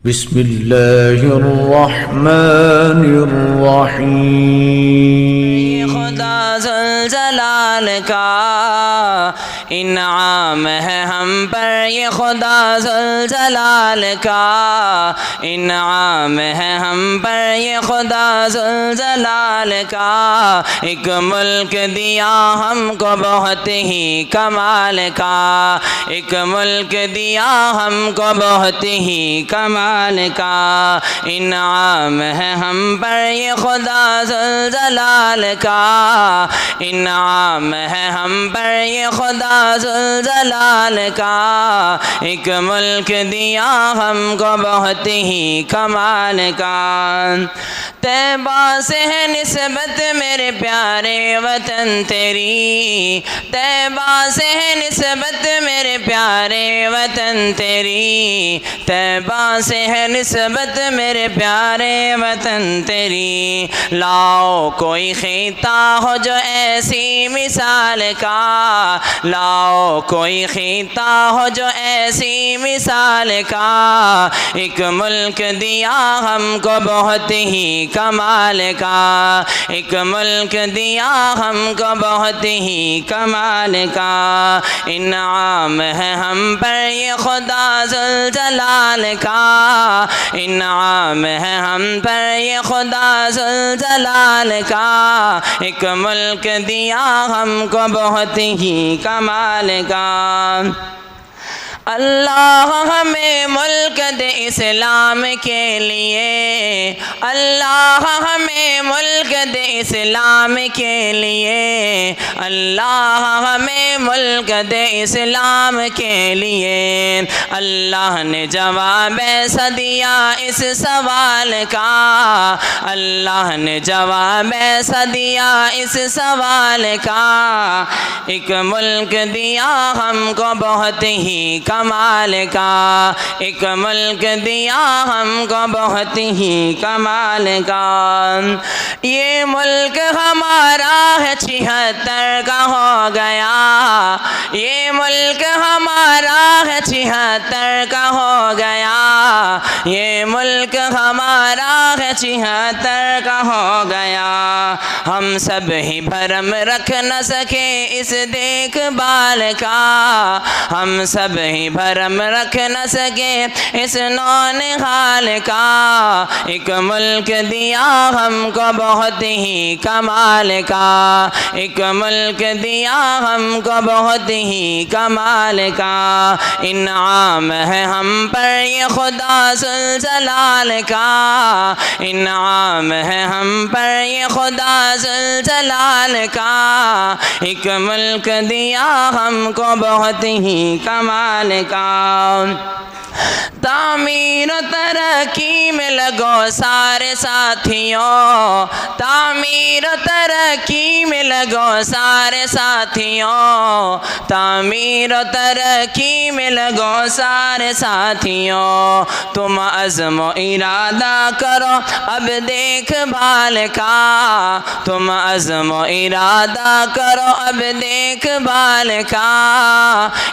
बिस्मिल्लाहिर्रहमानिर्रहीम। खुदा ज़ुल-जलाल का इनाम है हम पर, ये खुदा ज़ुल-जलाल का इनाम है हम पर, ये खुदा ज़ुल-जलाल का। एक मुल्क दिया हमको बहुत ही कमाल का, एक मुल्क दिया हमको बहुत ही कमाल का। इनाम है हम पर, ये खुदा ज़ुल-जलाल का इनाम है हम पर, ये खुदा ज़ुल-जलाल का। एक मुल्क दिया हमको बहुत ही कमाल का। तैबा से है निस्बत मेरे प्यारे वतन तेरी, तैबा से है निस्बत मेरे प्यारे वतन तेरी, तैबा से है निस्बत मेरे प्यारे वतन तेरी। लाओ कोई खिता हो जो ऐसी मिसाल का, लाओ कोई खिता हो जो ऐसी मिसाल का। एक मुल्क दिया हमको बहुत ही कमाल का, एक मुल्क दिया हमको बहुत ही कमाल का। इनाम है हम पर, ये खुदा ज़ुल-जलाल का इनाम है हम पर, ये खुदा ज़ुल-जलाल का। एक मुल्क दिया हमको बहुत ही कमाल का। अल्लाह हमें मुल्क दे इस्लाम के लिए, अल्लाह हमें मुल्क दे इस्लाम के लिए, अल्लाह हमें मुल्क दे इस्लाम के लिए। अल्लाह ने जवाब ऐसा दिया इस सवाल का, अल्लाह ने जवाब ऐसा दिया इस सवाल का। एक मुल्क दिया हमको बहुत ही कमाल का, एक मुल्क दिया हमको बहुत ही कमाल का। ये मुल्क हमारा है 76 का हो गया, ये मुल्क हमारा है 76 का हो गया, ये मुल्क हमारा है 76 का हो गया। हम सब ही भरम रख न सके इस देखभाल का, हम सब ही भरम रख न सके इस नौनिहाल का। एक मुल्क दिया हमको बहुत ही कमाल का, एक मुल्क दिया हमको बहुत ही कमाल का। इनाम है हम पर, ये खुदा ज़ुल-जलाल का इनाम है हम पर, ये खुदा ज़ुल-जलाल का। एक मुल्क दिया हमको बहुत ही कमाल का। तामीर तरक्की में लगो सारे साथियों, तामीर तरक्की में लगो सारे साथियों, तामीर तरक्की में लगो सारे साथियों। तुम अज़्म इरादा करो अब देखभाल का, तुम अज़्म इरादा करो अब देखभाल का।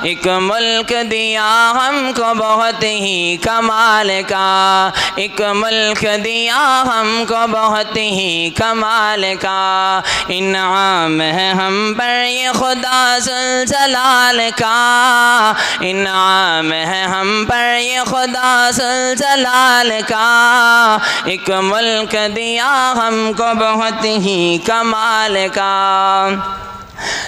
एक मुल्क दिया हमको बहुत ही कमाल का, एक मुल्क दिया हमको बहुत ही कमाल का। इनाम है हम पर, ये खुदा ज़ुल-जलाल का इनाम है हम पर, ये खुदा ज़ुल-जलाल का। एक मुल्क दिया हमको बहुत ही कमाल का।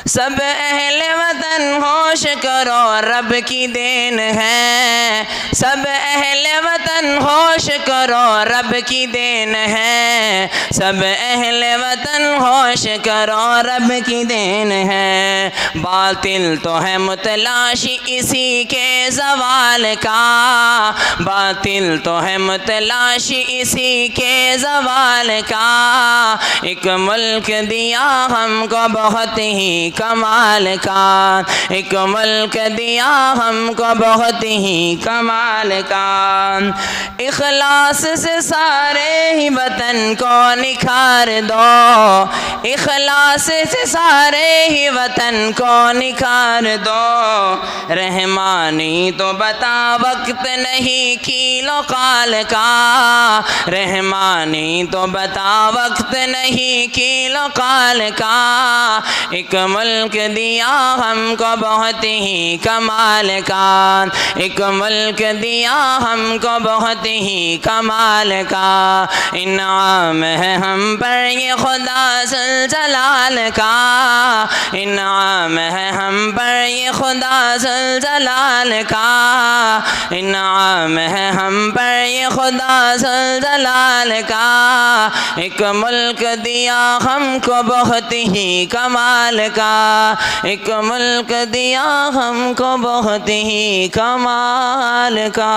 सब अहले वतन होश करो रब की देन है, सब अहले वतन होश करो रब की देन है, सब अहले वतन होश करो रब की देन है। बातिल तो है मुतलाशी इसी के ज़वाल का, बातिल तो है मुतलाशी इसी के ज़वाल का। एक मुल्क दिया हमको बहुत ही कमाल का, एक मुल्क दिया हमको बहुत ही कमाल का। इखलास से सारे ही वतन को निखार दो, इखलास से सारे ही वतन को निखार दो। रहमानी तो बता वक्त नहीं कीलो काल का, रहमानी तो बता वक्त नहीं कीलो काल का। एक मुल्क दिया हमको बहुत ही कमाल का, एक मुल्क दिया हमको बहुत ही कमाल का। इनाम है हम पर ये खुदा जुल जलाल का, इनाम है हम पर ये खुदा जुल जलाल का, इनाम है हम पर ये खुदा जुल जलाल का। एक मुल्क दिया हमको बहुत ही कमाल का, एक मुल्क दिया हमको बहुत ही कमाल का।